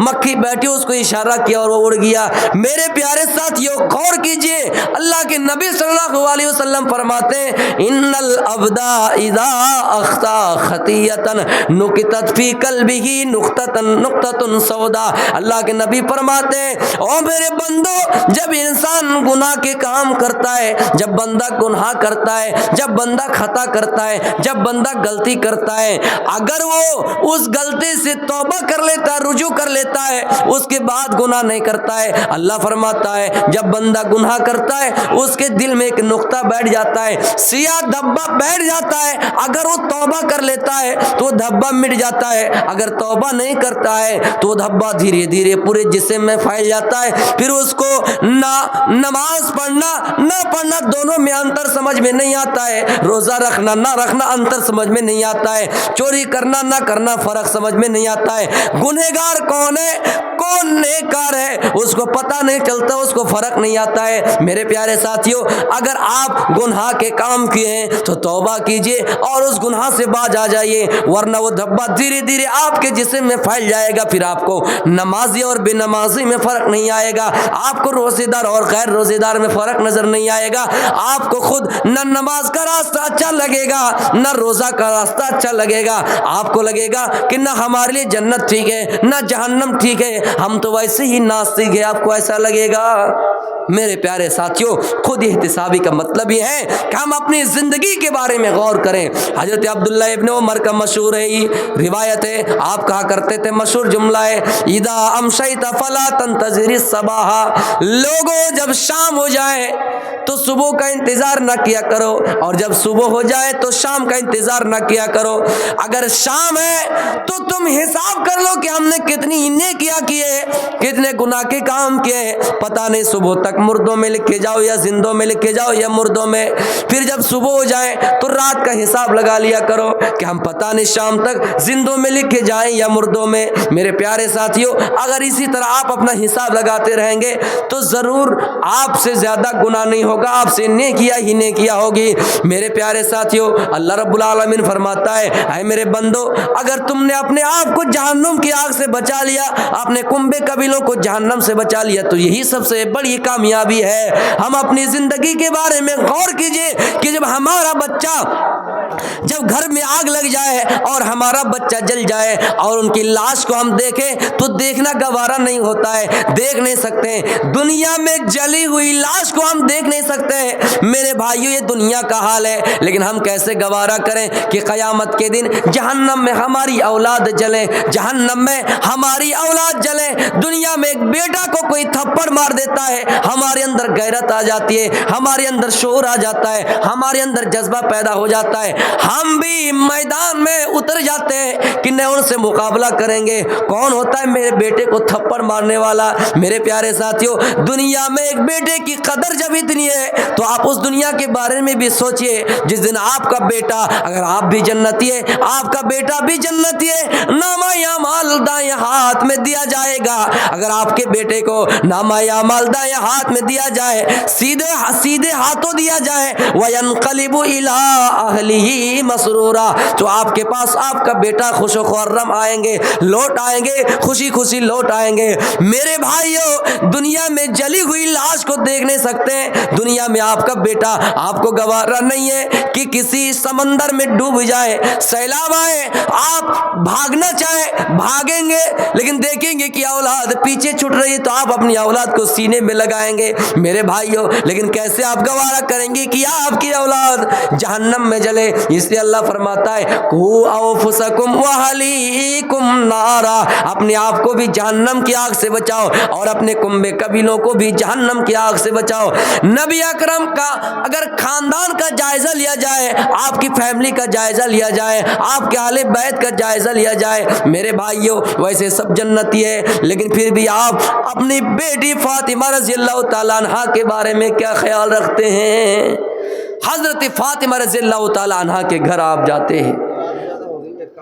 مکھی بیٹھی، اس کو اشارہ کیا اور وہ اڑ گیا۔ میرے پیارے ساتھیوں غور کیجئے، اللہ کے نبی صلی اللہ علیہ وسلم فرماتے ہیں ان العبد اذا اخطا خطیۃ نکتت فی قلبہ نقطۃ سوداء۔ اللہ کے نبی فرماتے ہیں او میرے بندو، جب انسان گناہ کے کام کرتا ہے، جب بندہ گناہ کرتا ہے، جب بندہ خطا کرتا ہے، جب بندہ غلطی کرتا ہے، اگر وہ اس غلطی سے توبہ کر لیتا ہے، رجوع کر لیتا ہے، اس کے بعد گناہ نہیں کرتا ہے، اللہ فرماتا ہے جب بندہ گناہ کرتا ہے اس کے دل میں ایک نقطہ بیٹھ جاتا ہے، سیاہ دھبا بیٹھ جاتا ہے، اگر وہ توبہ کر لیتا ہے تو دھبا مٹ جاتا ہے، اگر توبہ نہیں کرتا ہے تو دھبا دھیرے دھیرے پورے جسم میں پھیل جاتا ہے، پھر اس کو نہ نماز پڑھنا نہ پڑھنا دونوں میں انتر سمجھ میں نہیں آتا ہے، روزہ رکھنا نہ رکھنا انتر سمجھ میں نہیں آتا ہے، چوری کرنا نہ کرنا فرق سمجھ میں نہیں آتا ہے، گنہگار کون ہے کون نیکار ہے اس کو پتہ نہیں چلتا، اس کو فرق نہیں آتا ہے۔ میرے پیارے ساتھیوں، اگر آپ گناہ کے کام کیے ہیں تو توبہ کیجئے اور اس گناہ سے باز آ جائیے، ورنہ وہ دھبا دھیرے دھیرے آپ کے جسم میں پھیل جائے گا، پھر آپ کو نمازی اور بے نمازی میں فرق نہیں آئے گا، آپ کو روزے دار اور غیر روزے دار میں فرق نظر نہیں آئے گا، آپ کو خود نہ نماز کا راستہ اچھا لگے گا نہ روزہ کا راستہ اچھا لگے گا، آپ کو لگے گا کہ نہ ہمارے لیے جنت ٹھیک ہے نہ جہنم ٹھیک ہے، ہم تو ویسے ہی ناستک ہیں، آپ کو ایسا لگے گا۔ میرے پیارے ساتھیوں، خود احتسابی کا مطلب یہ ہے کہ ہم اپنی زندگی کے بارے میں غور کریں۔ حضرت عبداللہ ابن عمر کا مشہور ہے روایت ہے، آپ کہا کرتے تھے، مشہور جملہ ہے اذا امشیت فلا تنتظر الصباح، لوگوں جب شام ہو جائے تو صبح کا انتظار نہ کیا کرو، اور جب صبح ہو جائے تو شام کا انتظار نہ کیا کرو۔ اگر شام ہے تو تم حساب کر لو کہ ہم نے کتنی نیکیاں کیے، کتنے گناہ کے کام کیے، پتہ نہیں صبح تک مردوں میں لکھ کے جاؤ یا زندوں میں لکھ کے جاؤ یا مردوں میں، پھر جب صبح ہو جائے تو رات کا حساب لگا لیا کرو کہ ہم پتہ نہیں شام تک زندوں میں لکھ کے جائیں یا مردوں میں۔ میرے پیارے ساتھیوں، اگر اسی طرح آپ اپنا حساب لگاتے رہیں گے تو ضرور آپ سے زیادہ گناہ نہیں ہوگا، آپ سے نیکیاں ہی نیکیاں ہوگی۔ میرے پیارے ساتھیوں، اللہ رب العالمین فرماتا ہے اے میرے بندو، اگر تم نے اپنے آپ کو جہنم کی آگ سے بچا لیا، اپنے کنبے قبیلوں کو جہنم سے بچا لیا، تو یہی سب سے بڑی کامیابی ہے۔ ہم اپنی زندگی کے بارے میں غور کیجئے کہ جب ہمارا بچہ، جب گھر میں آگ لگ جائے اور ہمارا بچہ جل جائے اور ان کی لاش کو ہم دیکھیں تو دیکھنا گوارا نہیں ہوتا ہے، دیکھ نہیں سکتے، دنیا میں جلی ہوئی لاش کو ہم دیکھ نہیں سکتے۔ میرے بھائیو، یہ دنیا کا حال ہے، لیکن ہم کیسے گوارا کریں کہ قیامت کے دن جہنم میں ہماری اولاد جلے، جہنم میں ہماری اولاد جلے۔ دنیا میں ایک بیٹا کو کوئی تھپڑ مار دیتا ہے، ہمارے اندر غیرت آ جاتی ہے، ہمارے اندر شعور آ جاتا ہے، ہمارے اندر جذبہ پیدا ہو جاتا ہے، ہم بھی میدان میں اتر جاتے ہیں کہ نہ ان سے مقابلہ کریں گے، کون ہوتا ہے میرے بیٹے کو تھپڑ مارنے والا۔ میرے پیارے ساتھیوں، دنیا میں ایک بیٹے کی قدر جب اتنی ہے تو آپ اس دنیا کے بارے میں بھی سوچئے، جس دن آپ کا بیٹا، اگر آپ بھی جنتی ہے، آپ کا بیٹا بھی جنتی ہے، نامہ اعمال دائیں ہاتھ میں دیا جائے گا۔ اگر آپ کے بیٹے کو نامہ اعمال دائیں ہاتھ میں دیا جائے، سیدھے ہاتھوں دیا جائے، وَيَنْقَلِبُ إِلَىٰ أَهْلِهِ مَسْرُورًا، تو آپ کے پاس آپ کا بیٹا خوش و خرم آئیں گے، لوٹ آئیں گے، خوشی خوشی لوٹ آئیں گے۔ میرے بھائیو، دنیا میں جلی ہوئی لاش کو دیکھ نہیں سکتے، دنیا میں آپ کا بیٹا آپ کو گوارا نہیں ہے کہ کسی سمندر میں ڈوب جائے، سیلاب آئے، آپ بھاگنا چاہیں بھاگیں گے، لیکن دیکھیں گے کہ اولاد پیچھے چھوٹ رہی ہے تو آپ اپنی اولاد کو سینے میں لگائیں گے۔ میرے بھائیو، لیکن کیسے آپ گوارا کریں گے کہ آپ کی اولاد جہنم میں جلے؟ اس لیے اللہ فرماتا ہے قُوا أَنفُسَكُمْ وَأَهْلِيكُمْ نَارًا، اپنے آپ کو بھی جہنم کی آگ سے بچاؤ اور اپنے کنبے قبیلوں کو بھی جہنم کی آگ سے بچاؤ۔ نبی اکرم کا اگر خاندان کا جائزہ لیا جائے، آپ کی فیملی کا جائزہ لیا جائے، آپ کے اہل بیت کا جائزہ لیا جائے، میرے بھائیوں، ویسے سب جنتی ہے، لیکن پھر بھی آپ اپنی بیٹی فاطمہ رضی اللہ تعالیٰ عنہا کے بارے میں کیا خیال رکھتے ہیں؟ حضرت فاطمہ رضی اللہ تعالیٰ عنہا کے گھر آپ جاتے ہیں،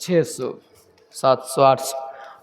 600, 700,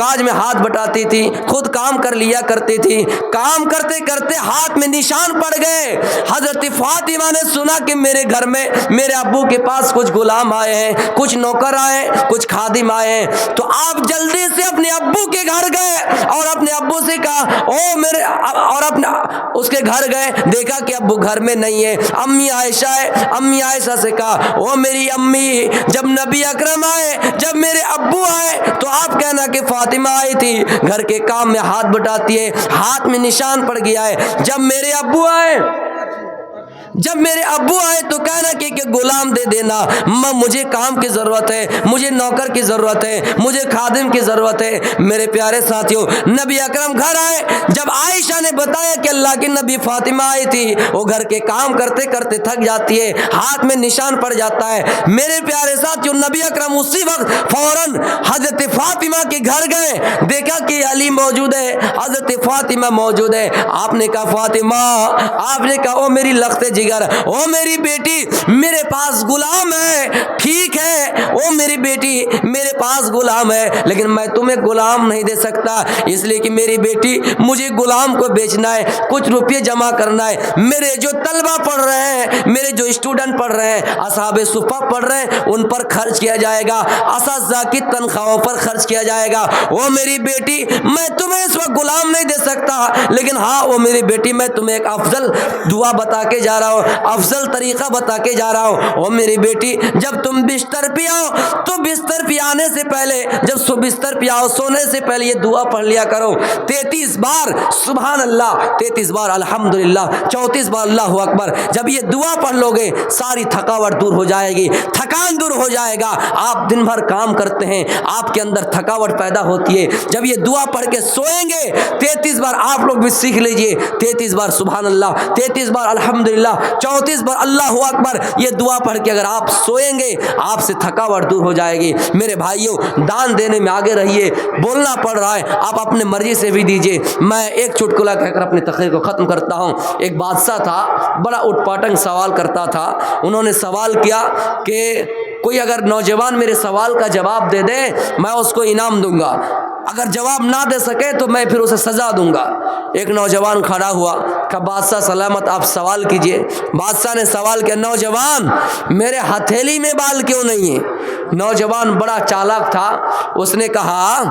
کاج میں ہاتھ بٹاتی تھی، خود کام کر لیا کرتی تھی۔ کام کرتے کرتے ہاتھ میں نشان پڑ گئے۔ حضرت فاطمہ نے سنا کہ میرے گھر میں میرے ابو کے پاس کچھ غلام آئے ہیں، کچھ نوکر آئے، کچھ خادم آئے ہیں۔ تو آپ جلدی سے اپنے ابو کے گھر گئے اور اپنے ابو سے کہا او میرے، اور اپنے اس کے گھر گئے، دیکھا کہ ابو گھر میں نہیں ہے۔ امی عائشہ ہے، امی عائشہ سے کہا او میری امی، جب نبی اکرم آئے، جب میرے ابو آئے تو آپ کہنا کہ فاطمہ آئی تھی، گھر کے کام میں ہاتھ بٹاتی ہے، ہاتھ میں نشان پڑ گیا ہے۔ جب میرے ابو آئے تو کہنا کہ غلام دے دینا، مجھے کام کی ضرورت ہے، مجھے نوکر کی ضرورت ہے، مجھے خادم کی ضرورت ہے۔ میرے پیارے ساتھیوں، نبی اکرم گھر آئے، جب عائشہ نے بتایا کہ اللہ کی نبی فاطمہ آئی تھی، وہ گھر کے کام کرتے کرتے تھک جاتی ہے، ہاتھ میں نشان پڑ جاتا ہے۔ میرے پیارے ساتھیوں، نبی اکرم اسی وقت فوراً حضرت فاطمہ کے گھر گئے، دیکھا کہ علی موجود ہے، حضرت فاطمہ موجود ہے۔ آپ نے کہا فاطمہ، آپ نے کہا او میری لخت جگر، او میری بیٹی، میرے پاس غلام ہے، ٹھیک ہے او میری بیٹی میرے پاس غلام ہے، لیکن میں تمہیں غلام نہیں دے سکتا، اس لیے کہ میری بیٹی مجھے غلام کو بیچنا ہے، کچھ روپے جمع کرنا ہے، میرے جو طلبہ پڑھ رہے ہیں، میرے جو اسٹوڈنٹ پڑھ رہے ہیں، اصحاب صفہ پڑھ رہے ہیں، ان پر خرچ کیا جائے گا، اساتذہ کی تنخواہوں پر خرچ کیا جائے گا۔ او میری بیٹی، میں تمہیں اس وقت غلام نہیں دے سکتا، لیکن ہاں او میری بیٹی، میں تمہیں ایک افضل دعا بتا کے جا رہا ہوں، افضل طریقہ بتا کے جا رہا ہوں۔ او میری بیٹی، جب تم بستر پہ آؤ تو بستر پہ آنے سے پہلے، جب بستر پہ آؤ سونے سے پہلے یہ دعا پڑھ لیا کرو، 33 بار سبحان اللہ، 33 بار الحمدللہ، 34 بار اللہ اکبر۔ جب یہ دعا پڑھ لو گے ساری تھکاوٹ دور ہو جائے گی، تھکان دور ہو جائے گا۔ آپ دن بھر کام کرتے ہیں، آپ کے اندر تھکاوٹ پیدا ہوتی ہے، جب یہ دعا پڑھ کے سوئیں گے 33 بار آپ لوگ بھی سیکھ لیجئے، 33 بار سبحان اللہ، 33 بار الحمدللہ، 34 بار اللہ اکبر، یہ دعا پڑھ کے اگر آپ سوئیں گے آپ سے تھکاوٹ دور ہو جائے گی۔ میرے بھائیوں، دان دینے میں آگے رہیے، بولنا پڑ رہا ہے، آپ اپنے مرضی سے بھی دیجئے۔ میں ایک چٹکلا کہہ کر اپنی تقریر کو ختم کرتا ہوں۔ ایک بادشاہ تھا، بڑا اٹھ پاٹنگ سوال کرتا تھا۔ انہوں نے سوال کیا کہ کوئی اگر نوجوان میرے سوال کا جواب دے دے میں اس کو انعام دوں گا، اگر جواب نہ دے سکے تو میں پھر اسے سزا دوں گا۔ ایک نوجوان کھڑا ہوا کہ بادشاہ سلامت آپ سوال کیجئے۔ بادشاہ نے سوال کیا، نوجوان میرے ہتھیلی میں بال کیوں نہیں ہے؟ نوجوان بڑا چالاک تھا، اس نے کہا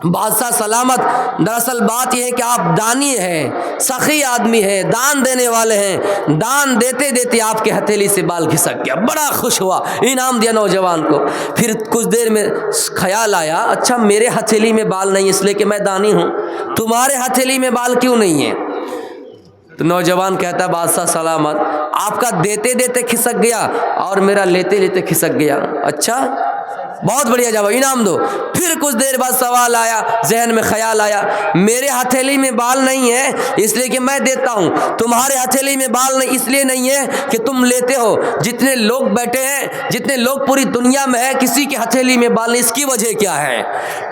بادشاہ سلامت، دراصل بات یہ ہے کہ آپ دانی ہیں، سخی آدمی ہیں، دان دینے والے ہیں، دان دیتے دیتے آپ کے ہتھیلی سے بال کھسک گیا۔ بڑا خوش ہوا، انعام دیا نوجوان کو۔ پھر کچھ دیر میں خیال آیا، اچھا میرے ہتھیلی میں بال نہیں اس لیے کہ میں دانی ہوں، تمہارے ہتھیلی میں بال کیوں نہیں ہے؟ تو نوجوان کہتا ہے بادشاہ سلامت، آپ کا دیتے دیتے کھسک گیا اور میرا لیتے لیتے کھسک گیا۔ اچھا بہت بڑھیا جواب، انعام دو۔ پھر کچھ دیر بعد سوال آیا، ذہن میں خیال آیا، میرے ہتھیلی میں بال نہیں ہے اس لیے کہ میں دیتا ہوں، تمہارے ہتھیلی میں بال نہیں اس لیے نہیں ہے کہ تم لیتے ہو۔ جتنے لوگ بیٹھے ہیں، جتنے لوگ پوری دنیا میں ہیں، کسی کی ہتھیلی میں بال نہیں، اس کی وجہ کیا ہے؟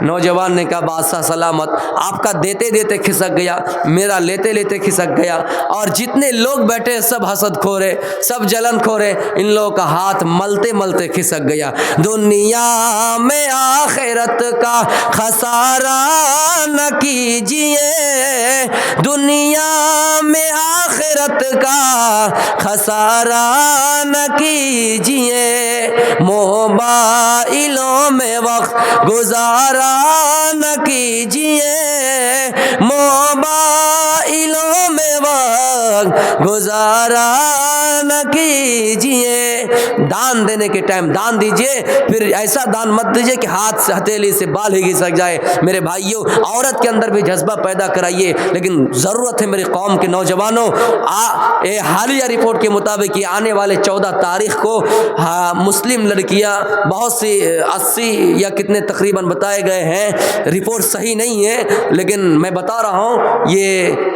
نوجوان نے کہا بادشاہ سلامت، آپ کا دیتے دیتے کھسک گیا، میرا لیتے لیتے کھسک گیا، اور جتنے لوگ بیٹھے سب حسد کھورے، سب جلن کھورے، ان لوگوں کا ہاتھ ملتے ملتے کھسک گیا۔ دنیا میں آخرت کا خسارہ نہ کیجیے، دنیا میں آخرت کا خسارہ نہ کیجیے، موبائلوں میں وقت گزارا نہ کیجیے، موبائلوں میں وقت گزارا نہ کیجیے۔ دان دینے کے ٹائم دان دیجیے، پھر ایسا دان مت دیجیے کہ ہاتھ سے ہتھیلی سے بال ہی گھسک جائے۔ میرے بھائیوں، عورت کے اندر بھی جذبہ پیدا کرائیے، لیکن ضرورت ہے میری قوم کے نوجوانوں، حالیہ رپورٹ کے مطابق یہ آنے والے 14 تاریخ کو مسلم لڑکیاں بہت سی 80 یا کتنے تقریباً بتائے گئے ہیں، رپورٹ صحیح نہیں ہے لیکن میں بتا رہا ہوں، یہ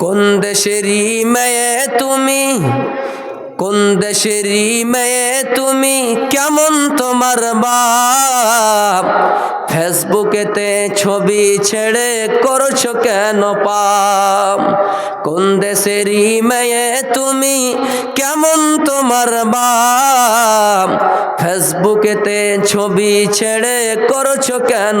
কোন দেশেরই মেয়ে তুমি, কোন দেশেরই মেয়ে তুমি, কেমন তোমার বাপ, ফেসবুকেতে ছবি ছেড়ে করছো কেন পাপ। কোন দেশেরই মেয়ে তুমি, কেমন তোমার বাপ, ফেসবুকেতে ছবি ছেড়ে করছো কেন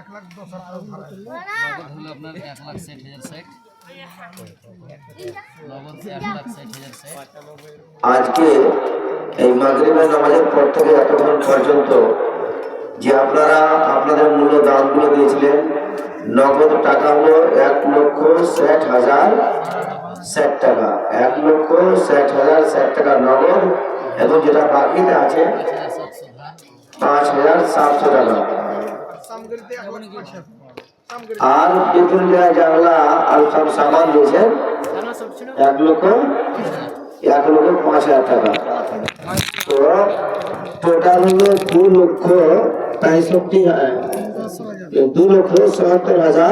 1,02,000 আপনার 1,60,000 আজকে এই মাগরিবের নামাজের পর থেকে এতক্ষণ পর্যন্ত যে আপনারা আপনাদের মূল্য দানগুলো দিয়েছিলেন, নগদ টাকা হলো 1,60,060 টাকা, 1,60,060 টাকা নগদ, এবং যেটা বাকিতে আছে 5,700 টাকা। আর বিভিন্ন জানলা আর সব সামান দিয়েছেন 1,05,000 টাকা। তো টোটাল হলো 2,70,000